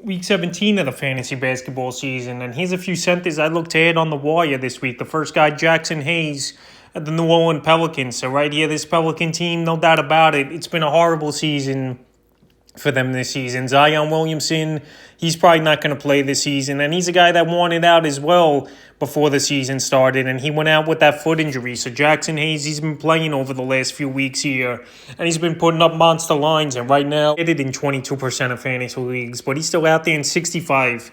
Week 17 of the fantasy basketball season, and here's a few centers I looked to add on the wire this week. The first guy, Jackson Hayes at the New Orleans Pelicans. So right here, this Pelican team, no doubt about it, it's been a horrible season for them this season. Zion Williamson, he's probably not going to play this season, and he's a guy that wanted out as well before the season started, and he went out with that foot injury. So Jackson Hayes, he's been playing over the last few weeks here, and he's been putting up monster lines, and right now, hit it in 22% of fantasy leagues, but he's still out there in 65%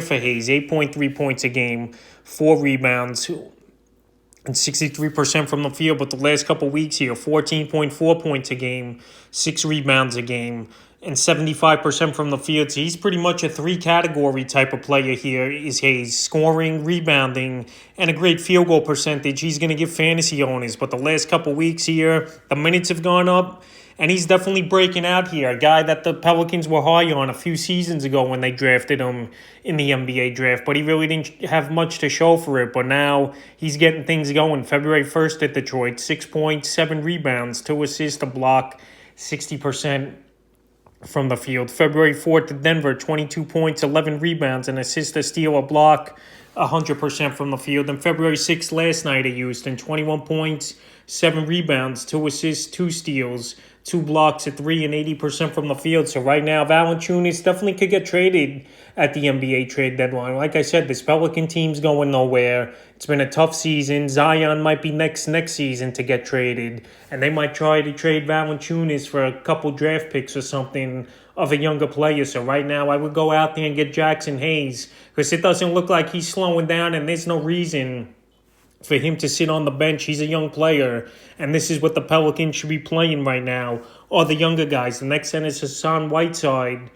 for Hayes. 8.3 points a game, 4 rebounds, and 63% from the field. But the last couple weeks here, 14.4 points a game, 6 rebounds a game, and 75% from the field. So he's pretty much a 3-category type of player here is Hayes. Scoring, rebounding, and a great field goal percentage. He's going to give fantasy owners. But the last couple weeks here, the minutes have gone up, and he's definitely breaking out here. A guy that the Pelicans were high on a few seasons ago when they drafted him in the NBA draft. But he really didn't have much to show for it. But now he's getting things going. February 1st at Detroit, 6 points, 7 rebounds, 2 assists, a block, 60% from the field. February 4th at Denver, 22 points, 11 rebounds, an assist, a steal, a block, 100% from the field. And February 6th last night at Houston, 21 points, 7 rebounds, 2 assists, 2 steals, 2 blocks at 3 and 80% from the field. So right now, Valanciunas definitely could get traded at the NBA trade deadline. Like I said, this Pelican team's going nowhere. It's been a tough season. Zion might be next season to get traded, and they might try to trade Valanciunas for a couple draft picks or something of a younger player. So right now, I would go out there and get Jackson Hayes because it doesn't look like he's slowing down, and there's no reason for him to sit on the bench. He's a young player, and this is what the Pelicans should be playing right now, or the younger guys. The next center is Hassan Whiteside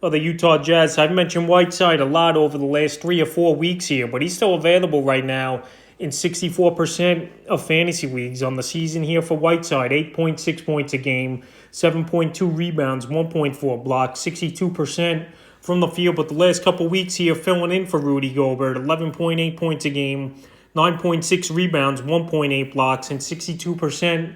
of the Utah Jazz. I've mentioned Whiteside a lot over the last 3 or 4 weeks here, but he's still available right now in 64% of fantasy leagues on the season here for Whiteside. 8.6 points a game, 7.2 rebounds, 1.4 blocks, 62% from the field. But the last couple weeks here, filling in for Rudy Gobert, 11.8 points a game, 9.6 rebounds, 1.8 blocks, and 62%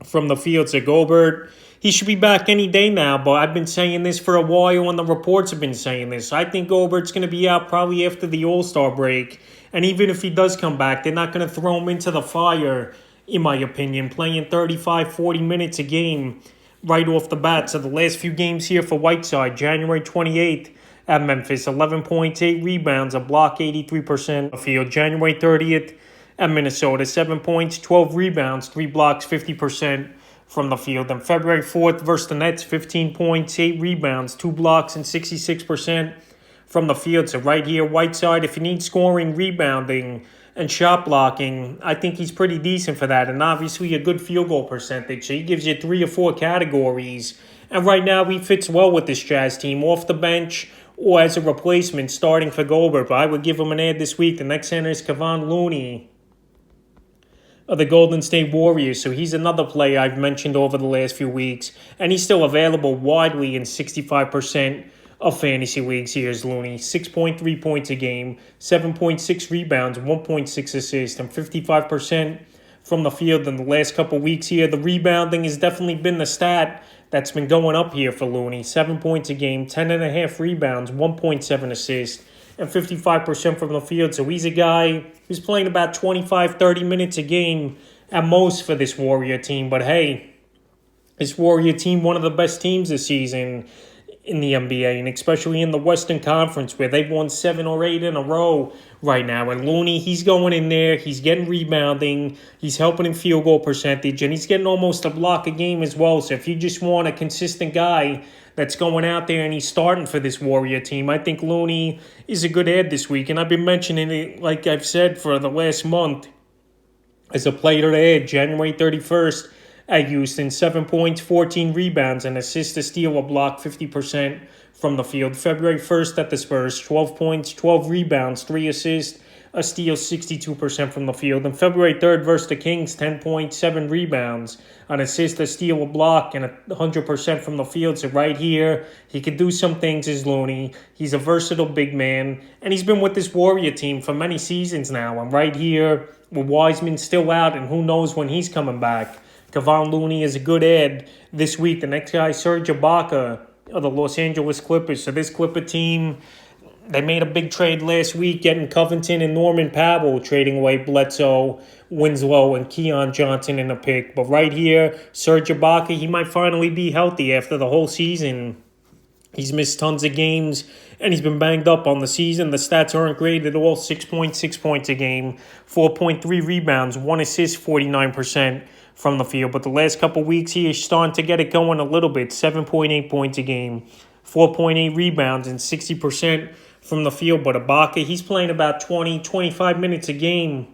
from the field. So Gobert, he should be back any day now, but I've been saying this for a while, and the reports have been saying this. I think Gobert's going to be out probably after the All-Star break, and even if he does come back, they're not going to throw him into the fire, in my opinion, playing 35, 40 minutes a game right off the bat. So the last few games here for Whiteside, January 28th, at Memphis, 11 points, 8 rebounds, a block, 83% of the field. January 30th at Minnesota, 7 points, 12 rebounds, 3 blocks, 50% from the field. And February 4th versus the Nets, 15 points, 8 rebounds, 2 blocks, and 66% from the field. So right here, Whiteside, if you need scoring, rebounding, and shot blocking, I think he's pretty decent for that. And obviously a good field goal percentage. So he gives you 3 or 4 categories. And right now he fits well with this Jazz team, off the bench or as a replacement starting for Gobert. But I would give him an ad this week. The next center is Kevon Looney of the Golden State Warriors. So he's another player I've mentioned over the last few weeks. And he's still available widely in 65% of fantasy leagues. Here's Looney. 6.3 points a game, 7.6 rebounds, 1.6 assists, and 55% from the field in the last couple weeks here. The rebounding has definitely been the stat that's been going up here for Looney. 7 points a game, 10.5 rebounds, 1.7 assists, and 55% from the field. So he's a guy who's playing about 25, 30 minutes a game at most for this Warrior team. But hey, this Warrior team, one of the best teams this season in the NBA, and especially in the Western Conference, where they've won 7 or 8 in a row right now. And Looney, he's going in there, he's getting rebounding, he's helping in field goal percentage, and he's getting almost a block a game as well. So if you just want a consistent guy that's going out there and he's starting for this Warrior team, I think Looney is a good ad this week. And I've been mentioning it, like I've said, for the last month as a player to add. January 31st at Houston, 7 points, 14 rebounds, an assist, a steal, a block, 50% from the field. February 1st at the Spurs, 12 points, 12 rebounds, 3 assists, a steal, 62% from the field. And February 3rd versus the Kings, 10 points, 7 rebounds, an assist, a steal, a block, and 100% from the field. So right here, he can do some things as Looney. He's a versatile big man, and he's been with this Warrior team for many seasons now. And right here, with Wiseman still out, and who knows when he's coming back, Kevon Looney is a good ad this week. The next guy, Serge Ibaka of the Los Angeles Clippers. So this Clipper team, they made a big trade last week, getting Covington and Norman Powell, trading away Bledsoe, Winslow, and Keon Johnson in a pick. But right here, Serge Ibaka, he might finally be healthy after the whole season. He's missed tons of games, and he's been banged up on the season. The stats aren't great at all. 6.6 points a game, 4.3 rebounds, 1 assist, 49% from the field. But the last couple weeks, he is starting to get it going a little bit. 7.8 points a game, 4.8 rebounds, and 60% from the field. But Ibaka, he's playing about 20, 25 minutes a game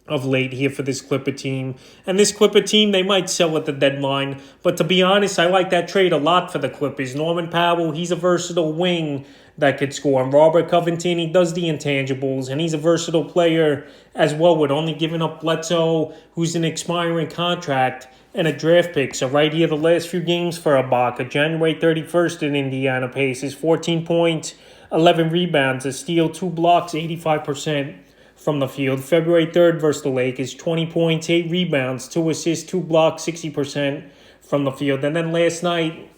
of late here for this Clipper team. And this Clipper team, they might sell at the deadline. But to be honest, I like that trade a lot for the Clippers. Norman Powell, he's a versatile wing that could score. And Robert Covington, he does the intangibles. And he's a versatile player as well, with only giving up Bledsoe, who's an expiring contract, and a draft pick. So right here, the last few games for Ibaka. January 31st in Indiana Pacers, 14 points, 11 rebounds, a steal, 2 blocks, 85% from the field. February 3rd versus the Lakers, 20 points, 8 rebounds, 2 assists, 2 blocks, 60% from the field. And then last night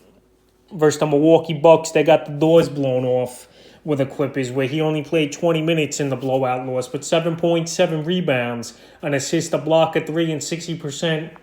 versus the Milwaukee Bucks, they got the doors blown off with the Clippers, where he only played 20 minutes in the blowout loss, but 7 points, 7 rebounds, an assist, a block, a 3, and 60%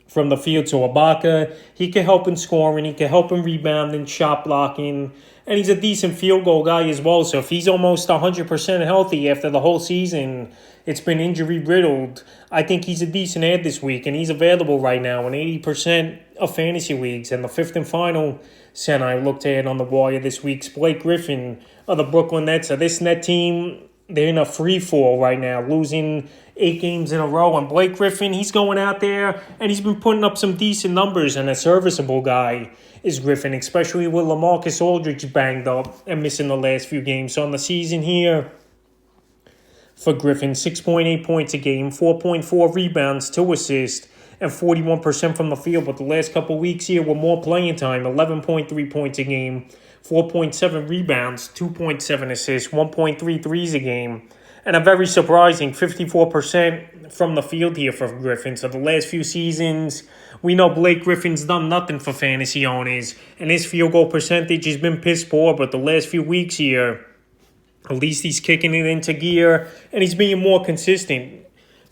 from the field. So Ibaka, he can help in scoring, he can help in rebounding, shot blocking, and he's a decent field goal guy as well. So if he's almost 100% healthy after the whole season, it's been injury riddled, I think he's a decent ad this week, and he's available right now in 80% of fantasy leagues. And the fifth and final center I looked at on the wire this week's Blake Griffin of the Brooklyn Nets. So this net team, they're in a free fall right now, losing 8 games in a row. And Blake Griffin, he's going out there, and he's been putting up some decent numbers, and a serviceable guy is Griffin, especially with LaMarcus Aldridge banged up and missing the last few games. So on the season here for Griffin, 6.8 points a game, 4.4 rebounds, 2 assists, and 41% from the field. But the last couple weeks here with more playing time, 11.3 points a game, 4.7 rebounds, 2.7 assists, 1.3 threes a game, and a very surprising 54% from the field here for Griffin. So the last few seasons, we know Blake Griffin's done nothing for fantasy owners, and his field goal percentage has been piss poor. But the last few weeks here, at least he's kicking it into gear, and he's being more consistent.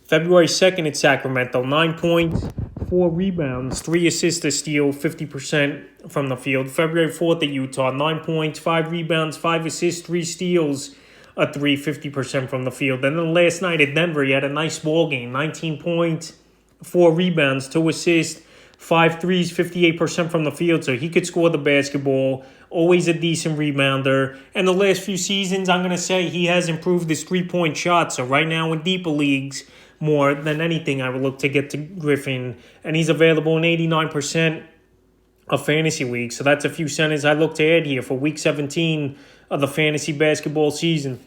February 2nd at Sacramento, 9 points, 4 rebounds, 3 assists, a steal, 50% from the field. February 4th at Utah, 9 points, 5 rebounds, 5 assists, 3 steals, a 3, 50% from the field. And then last night at Denver, he had a nice ball game, 19 points, 4 rebounds, 2 assists, 5 threes, 58% from the field. So he could score the basketball, always a decent rebounder. And the last few seasons, I'm going to say he has improved his 3-point shot. So right now in deeper leagues, more than anything, I would look to get to Griffin. And he's available in 89% of fantasy leagues. So that's a few centers I look to add here for Week 17 of the fantasy basketball season.